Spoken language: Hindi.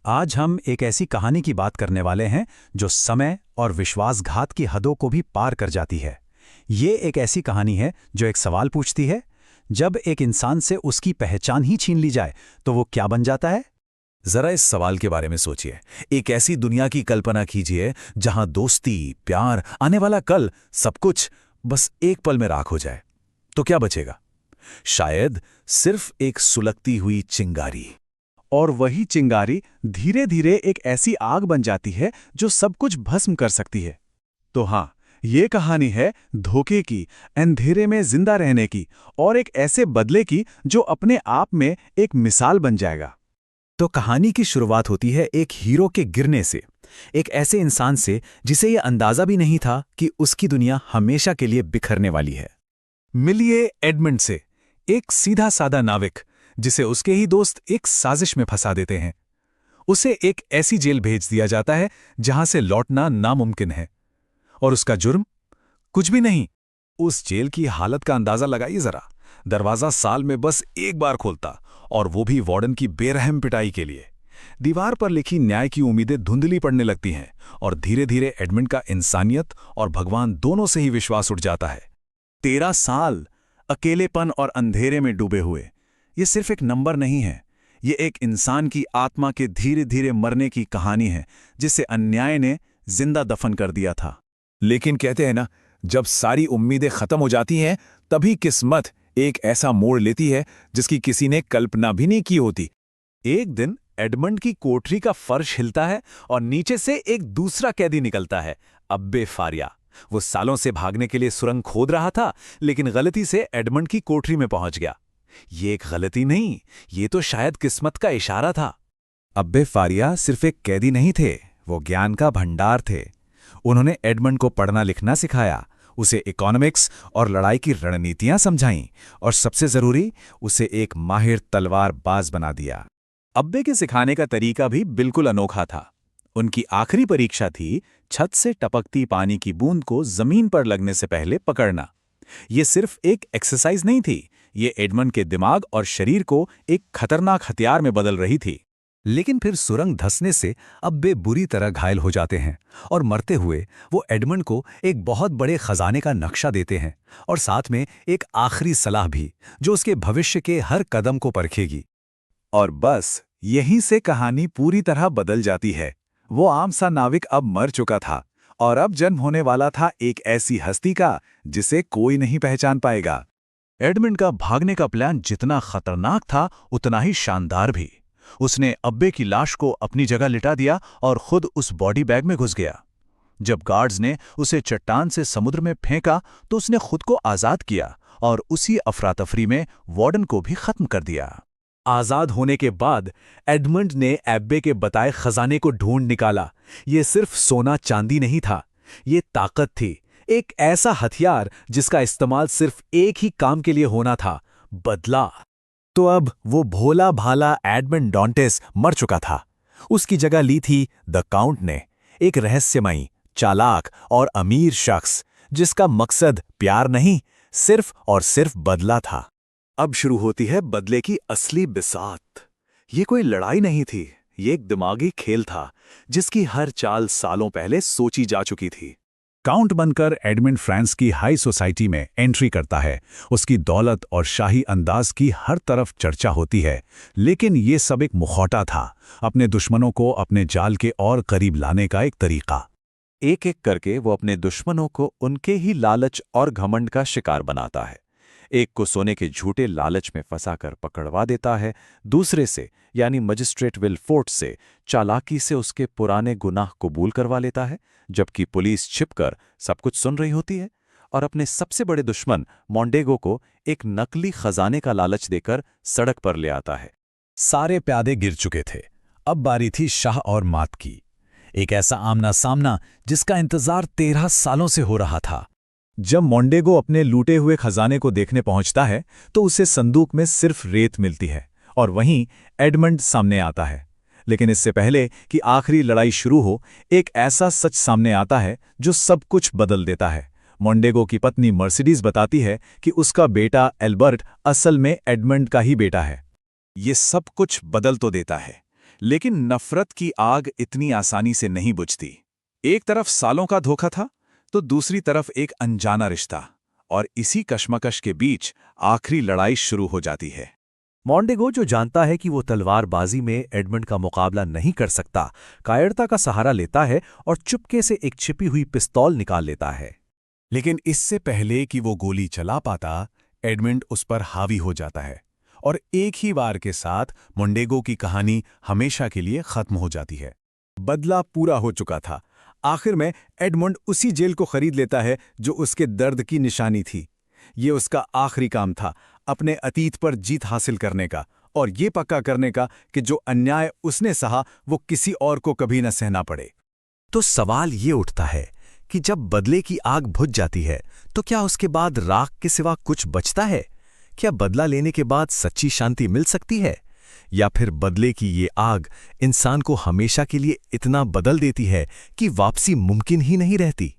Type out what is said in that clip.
आज हम एक ऐसी कहानी की बात करने वाले हैं जो समय और विश्वासघात की हदों को भी पार कर जाती है। ये एक ऐसी कहानी है जो एक सवाल पूछती है, जब एक इंसान से उसकी पहचान ही छीन ली जाए तो वो क्या बन जाता है। जरा इस सवाल के बारे में सोचिए। एक ऐसी दुनिया की कल्पना कीजिए जहां दोस्ती, प्यार, आने वाला कल, सब कुछ बस एक पल में राख हो जाए। तो क्या बचेगा? शायद सिर्फ एक सुलगती हुई चिंगारी। और वही चिंगारी धीरे धीरे एक ऐसी आग बन जाती है जो सब कुछ भस्म कर सकती है। तो हाँ, ये कहानी है धोखे की, अंधेरे में जिंदा रहने की और एक ऐसे बदले की जो अपने आप में एक मिसाल बन जाएगा। तो कहानी की शुरुआत होती है एक हीरो के गिरने से, एक ऐसे इंसान से जिसे यह अंदाजा भी नहीं था कि उसकी दुनिया हमेशा के लिए बिखरने वाली है। मिलिए एडमंड से, एक सीधा सादा नाविक जिसे उसके ही दोस्त एक साजिश में फंसा देते हैं। उसे एक ऐसी जेल भेज दिया जाता है जहां से लौटना नामुमकिन है। और उसका जुर्म कुछ भी नहीं। उस जेल की हालत का अंदाजा लगाइए जरा। दरवाजा साल में बस एक बार खोलता, और वो भी वार्डन की बेरहम पिटाई के लिए। दीवार पर लिखी न्याय की उम्मीदें धुंधली पड़ने लगती हैं, और धीरे धीरे एडमंड का इंसानियत और भगवान दोनों से ही विश्वास उठ जाता है। 13 साल अकेलेपन और अंधेरे में डूबे हुए, ये सिर्फ एक नंबर नहीं है, ये एक इंसान की आत्मा के धीरे धीरे मरने की कहानी है जिसे अन्याय ने जिंदा दफन कर दिया था। लेकिन कहते हैं ना, जब सारी उम्मीदें खत्म हो जाती हैं, तभी किस्मत एक ऐसा मोड़ लेती है जिसकी किसी ने कल्पना भी नहीं की होती। एक दिन एडमंड की कोठरी का फर्श हिलता है और नीचे से एक दूसरा कैदी निकलता है, अब्बे फारिया। वो सालों से भागने के लिए सुरंग खोद रहा था, लेकिन गलती से एडमंड की कोठरी में पहुंच गया। ये एक गलती नहीं, ये तो शायद किस्मत का इशारा था। अब्बे फारिया सिर्फ एक कैदी नहीं थे, वो ज्ञान का भंडार थे। उन्होंने एडमंड को पढ़ना लिखना सिखाया, उसे इकोनॉमिक्स और लड़ाई की रणनीतियां समझाईं, और सबसे जरूरी, उसे एक माहिर तलवारबाज बना दिया। अब्बे के सिखाने का तरीका भी बिल्कुल अनोखा था। उनकी आखिरी परीक्षा थी छत से टपकती पानी की बूंद को जमीन पर लगने से पहले पकड़ना। ये सिर्फ एक एक्सरसाइज नहीं थी, ये एडमंड के दिमाग और शरीर को एक खतरनाक हथियार में बदल रही थी। लेकिन फिर सुरंग धंसने से अब्बे बुरी तरह घायल हो जाते हैं, और मरते हुए वो एडमंड को एक बहुत बड़े खजाने का नक्शा देते हैं, और साथ में एक आखिरी सलाह भी जो उसके भविष्य के हर कदम को परखेगी। और बस यहीं से कहानी पूरी तरह बदल जाती है। वो आम सा नाविक अब मर चुका था, और अब जन्म होने वाला था एक ऐसी हस्ती का जिसे कोई नहीं पहचान पाएगा। एडमंड का भागने का प्लान जितना खतरनाक था, उतना ही शानदार भी। उसने अब्बे की लाश को अपनी जगह लिटा दिया और खुद उस बॉडी बैग में घुस गया। जब गार्ड्स ने उसे चट्टान से समुद्र में फेंका तो उसने खुद को आजाद किया, और उसी अफरा-तफरी में वार्डन को भी खत्म कर दिया। आजाद होने के बाद एडमंड ने अब्बे के बताए खजाने को ढूंढ निकाला। ये सिर्फ सोना चांदी नहीं था, ये ताकत थी, एक ऐसा हथियार जिसका इस्तेमाल सिर्फ एक ही काम के लिए होना था, बदला। तो अब वो भोला भाला एडमंड डॉन्टेस मर चुका था। उसकी जगह ली थी द काउंट ने, एक रहस्यमयी, चालाक और अमीर शख्स जिसका मकसद प्यार नहीं, सिर्फ और सिर्फ बदला था। अब शुरू होती है बदले की असली बिसात। ये कोई लड़ाई नहीं थी, ये एक दिमागी खेल था जिसकी हर चाल सालों पहले सोची जा चुकी थी। काउंट बनकर एडमंड फ्रांस की हाई सोसाइटी में एंट्री करता है। उसकी दौलत और शाही अंदाज की हर तरफ चर्चा होती है, लेकिन ये सब एक मुखौटा था, अपने दुश्मनों को अपने जाल के और करीब लाने का एक तरीका। एक एक करके वो अपने दुश्मनों को उनके ही लालच और घमंड का शिकार बनाता है। एक को सोने के झूठे लालच में फंसाकर पकड़वा देता है, दूसरे से यानी मजिस्ट्रेट विलफोर्ड से चालाकी से उसके पुराने गुनाह कबूल करवा लेता है, जबकि पुलिस छिपकर सब कुछ सुन रही होती है, और अपने सबसे बड़े दुश्मन मोंडेगो को एक नकली खजाने का लालच देकर सड़क पर ले आता है। सारे प्यादे गिर चुके थे, अब बारी थी शाह और मात की। एक ऐसा आमना सामना जिसका इंतजार 13 सालों से हो रहा था। जब मोंडेगो अपने लूटे हुए खजाने को देखने पहुंचता है तो उसे संदूक में सिर्फ रेत मिलती है, और वहीं एडमंड सामने आता है। लेकिन इससे पहले कि आखिरी लड़ाई शुरू हो, एक ऐसा सच सामने आता है जो सब कुछ बदल देता है। मोंडेगो की पत्नी मर्सिडीज बताती है कि उसका बेटा एल्बर्ट असल में एडमंड का ही बेटा है। ये सब कुछ बदल तो देता है, लेकिन नफरत की आग इतनी आसानी से नहीं बुझती। एक तरफ सालों का धोखा था, तो दूसरी तरफ एक अनजाना रिश्ता, और इसी कश्मकश के बीच आखिरी लड़ाई शुरू हो जाती है। मोंटेगो, जो जानता है कि वो तलवारबाजी में एडमंड का मुकाबला नहीं कर सकता, कायरता का सहारा लेता है और चुपके से एक छिपी हुई पिस्तौल निकाल लेता है। लेकिन इससे पहले कि वो गोली चला पाता, एडमंड उस पर हावी हो जाता है और एक ही वार के साथ मोंटेगो की कहानी हमेशा के लिए खत्म हो जाती है। बदला पूरा हो चुका था। आखिर में एडमंड उसी जेल को खरीद लेता है जो उसके दर्द की निशानी थी। ये उसका आखिरी काम था, अपने अतीत पर जीत हासिल करने का और ये पक्का करने का कि जो अन्याय उसने सहा वो किसी और को कभी न सहना पड़े। तो सवाल ये उठता है कि जब बदले की आग बुझ जाती है तो क्या उसके बाद राख के सिवा कुछ बचता है? क्या बदला लेने के बाद सच्ची शांति मिल सकती है, या फिर बदले की ये आग इंसान को हमेशा के लिए इतना बदल देती है कि वापसी मुमकिन ही नहीं रहती?